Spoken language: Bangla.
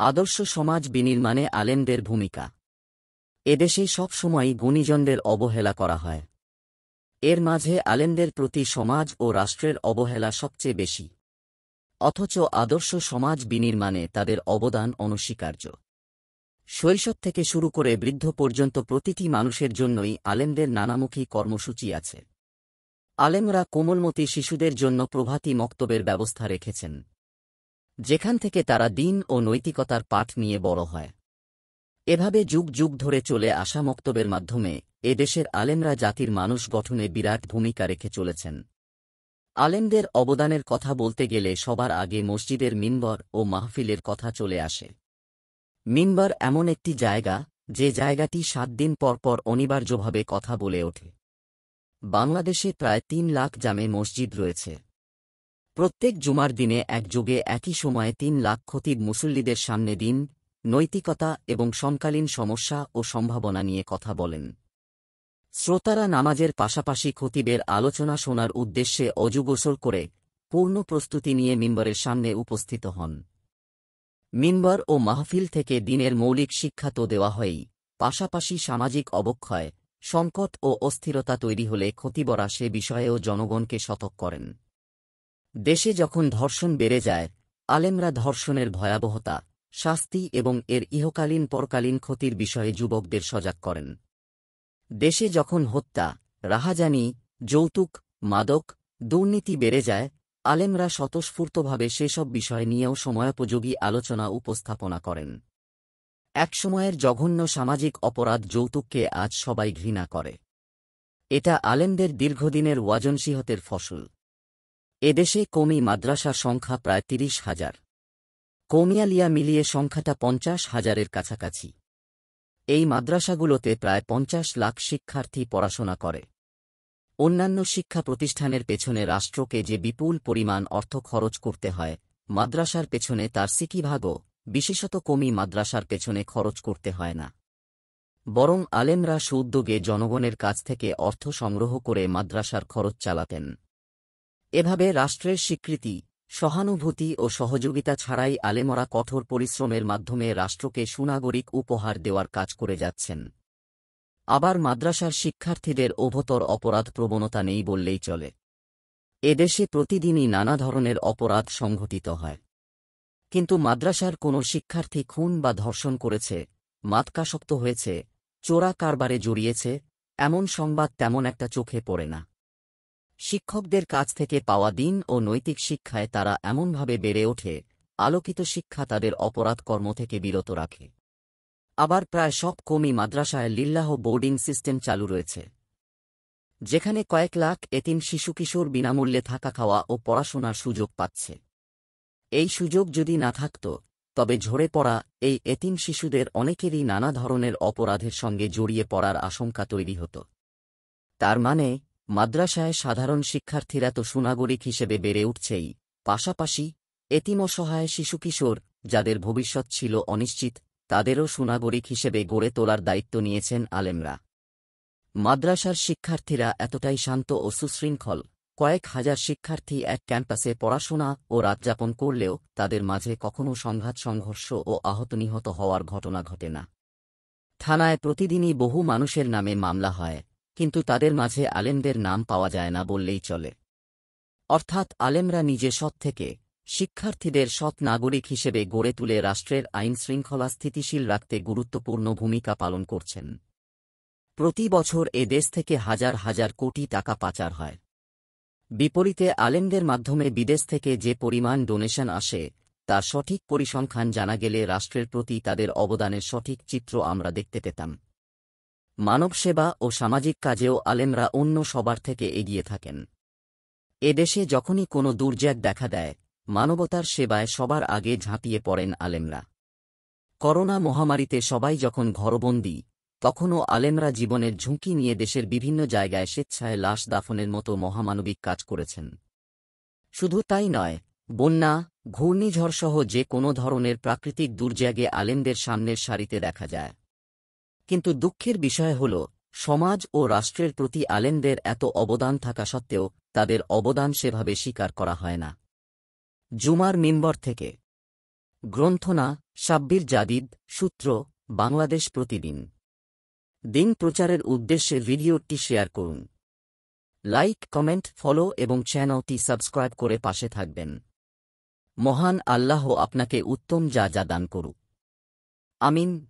আদর্শ সমাজ বিনির্মাণে আলেমদের ভূমিকা। এদেশে সবসময়ই গুণীজনদের অবহেলা করা হয়। এর মাঝে আলেমদের প্রতি সমাজ ও রাষ্ট্রের অবহেলা সবচেয়ে বেশি। অথচ আদর্শ সমাজ বিনির্মাণে তাদের অবদান অনস্বীকার্য। শৈশব থেকে শুরু করে বৃদ্ধ পর্যন্ত প্রতিটি মানুষের জন্যই আলেমদের নানামুখী কর্মসূচি আছে। আলেমরা কোমলমতি শিশুদের জন্য প্রভাতী মক্তবের ব্যবস্থা রেখেছেন, যেখান থেকে তারা দ্বীন ও নৈতিকতার পাঠ নিয়ে বড় হয়। এভাবে যুগ যুগ ধরে চলে আসা মক্তবের মাধ্যমে এদেশের আলেমরা জাতির মানুষ গঠনে বিরাট ভূমিকা রেখে চলেছেন। আলেমদের অবদানের কথা বলতে গেলে সবার আগে মসজিদের মিনবর ও মাহফিলের কথা চলে আসে। মিনবর এমন একটি জায়গা, যে জায়গাটি 7 দিন পর পর অনিবার্যভাবে কথা বলে ওঠে। বাংলাদেশে প্রায় 3 লাখ জামে মসজিদ রয়েছে। প্রত্যেক জুমার দিনে একযোগে একই সময়ে 3 লাখ খতিব মুসল্লিদের সামনে দিন, নৈতিকতা এবং সমকালীন সমস্যা ও সম্ভাবনা নিয়ে কথা বলেন। শ্রোতারা নামাজের পাশাপাশি খতিবের আলোচনা শোনার উদ্দেশ্যে অজু গোসল করে পূর্ণ প্রস্তুতি নিয়ে মিম্বরের সামনে উপস্থিত হন। মিম্বর ও মাহফিল থেকে দিনের মৌলিক শিক্ষা তো দেওয়া হয়ই, পাশাপাশি সামাজিক অবক্ষয়, সংকট ও অস্থিরতা তৈরি হলে খতিবরা সে বিষয়েও জনগণকে সতর্ক করেন। দেশে যখন ধর্ষণ বেড়ে যায়, আলেমরা ধর্ষণের ভয়াবহতা, শাস্তি এবং এর ইহকালীন পরকালীন ক্ষতির বিষয়ে যুবকদের সজাগ করেন। দেশে যখন হত্যা, রাহাজানি, যৌতুক, মাদক, দুর্নীতি বেড়ে যায়, আলেমরা স্বতঃস্ফূর্তভাবে সেসব বিষয় নিয়েও সময়োপযোগী আলোচনা উপস্থাপনা করেন। একসময়ের জঘন্য সামাজিক অপরাধ যৌতুককে আজ সবাই ঘৃণা করে। এটা আলেমদের দীর্ঘদিনের ওয়াজনসিহতের ফসল। এদেশে কওমি মাদ্রাসার সংখ্যা প্রায় 30,000। কওমিয়ালিয়া মিলিয়ে সংখ্যাটা 50,000-এর কাছাকাছি। এই মাদ্রাসাগুলোতে প্রায় 50 লাখ শিক্ষার্থী পড়াশোনা করে। অন্যান্য শিক্ষা প্রতিষ্ঠানের পেছনে রাষ্ট্রকে যে বিপুল পরিমাণ অর্থ খরচ করতে হয়, মাদ্রাসার পেছনে তার সিকিভাগও, বিশেষত কওমি মাদ্রাসার পেছনে খরচ করতে হয় না। বরং আলেমরা সুউদ্যোগে জনগণের কাছ থেকে অর্থ সংগ্রহ করে মাদ্রাসার খরচ চালাতেন। এভাবে রাষ্ট্রের স্বীকৃতি, সহানুভূতি ও সহযোগিতা ছাড়াই আলেমরা কঠোর পরিশ্রমের মাধ্যমে রাষ্ট্রকে সুনাগরিক উপহার দেওয়ার কাজ করে যাচ্ছেন। আবার মাদ্রাসার শিক্ষার্থীদের অভ্যন্তর অপরাধ প্রবণতা নেই বললেই চলে। এদেশে প্রতিদিনই নানা ধরনের অপরাধ সংঘটিত হয়। কিন্তু মাদ্রাসার কোনো শিক্ষার্থী খুন বা ধর্ষণ করেছে, মাদকাসক্ত হয়েছে, চোরা কারবারে জড়িয়েছে, এমন সংবাদ তেমন একটা চোখে পড়ে না। শিক্ষকদের কাছ থেকে পাওয়া দিন ও নৈতিক শিক্ষায় তারা এমনভাবে বেড়ে ওঠে, আলোকিত শিক্ষা তাদের অপরাধ কর্ম থেকে বিরত রাখে। আবার প্রায় সব কওমি মাদ্রাসায় লিল্লাহ বোর্ডিং সিস্টেম চালু রয়েছে, যেখানে কয়েক লাখ এতিম শিশু কিশোর বিনামূল্যে থাকা খাওয়া ও পড়াশোনার সুযোগ পাচ্ছে। এই সুযোগ যদি না থাকত, তবে ঝরে পড়া এই এতিম শিশুদের অনেকেরই নানা ধরনের অপরাধের সঙ্গে জড়িয়ে পড়ার আশঙ্কা তৈরি হতো। তার মানে মাদ্রাসায় সাধারণ শিক্ষার্থীরা তো সুনাগরিক হিসেবে বেড়ে উঠছেই, পাশাপাশি এতিম অসহায় শিশু কিশোর, যাদের ভবিষ্যৎ ছিল অনিশ্চিত, তাদেরও সুনাগরিক হিসেবে গড়ে তোলার দায়িত্ব নিয়েছেন আলেমরা। মাদ্রাসার শিক্ষার্থীরা এতটাই শান্ত ও সুশৃঙ্খল, কয়েক হাজার শিক্ষার্থী এক ক্যাম্পাসে পড়াশোনা ও রাতযাপন করলেও তাদের মাঝে কখনও সংঘাত সংঘর্ষ ও আহত নিহত হওয়ার ঘটনা ঘটে না। থানায় প্রতিদিনই বহু মানুষের নামে মামলা হয়, কিন্তু তাদের মাঝে আলেমদের নাম পাওয়া যায় না বললেই চলে। অর্থাৎ আলেমরা নিজে সৎ থেকে শিক্ষার্থীদের সৎ নাগরিক হিসেবে গড়ে তুলে রাষ্ট্রের আইন শৃঙ্খলা স্থিতিশীল রাখতে গুরুত্বপূর্ণ ভূমিকা পালন করছেন। প্রতি বছর এ দেশ থেকে হাজার হাজার কোটি টাকা পাচার হয়। বিপরীতে আলেমদের মাধ্যমে বিদেশ থেকে যে পরিমাণ ডোনেশন আসে, তার সঠিক পরিসংখ্যান জানা গেলে রাষ্ট্রের প্রতি তাদের অবদানের সঠিক চিত্র আমরা দেখতে পেতাম। মানবসেবা ও সামাজিক কাজেও আলেমরা অন্য সবার থেকে এগিয়ে থাকেন। এদেশে যখনই কোনো দুর্যোগ দেখা দেয়, মানবতার সেবায় সবার আগে ঝাঁপিয়ে পড়েন আলেমরা। করোনা মহামারীতে সবাই যখন ঘরবন্দী, তখনও আলেমরা জীবনের ঝুঁকি নিয়ে দেশের বিভিন্ন জায়গায় স্বেচ্ছায় লাশ দাফনের মতো মহামানবিক কাজ করেছেন। শুধু তাই নয়, বন্যা, ঘূর্ণিঝড়সহ যে কোনো ধরনের প্রাকৃতিক দুর্যোগে আলেমদের সামনের সারিতে দেখা যায়। কিন্তু দুঃখের বিষয় হল, সমাজ ও রাষ্ট্রের প্রতি আলেমদের এত অবদান থাকা সত্ত্বেও তাদের অবদান সেভাবে স্বীকার করা হয় না। জুমার মিম্বর থেকে গ্রন্থনা শাব্বির জাদিদ সূত্র বাংলাদেশ প্রতিদিন। দিন প্রচারের উদ্দেশ্যে ভিডিওটি শেয়ার করুন। লাইক, কমেন্ট, ফলো এবং চ্যানেলটি সাবস্ক্রাইব করে পাশে থাকবেন। মহান আল্লাহ আপনাকে উত্তম যা দান করুক। আমিন।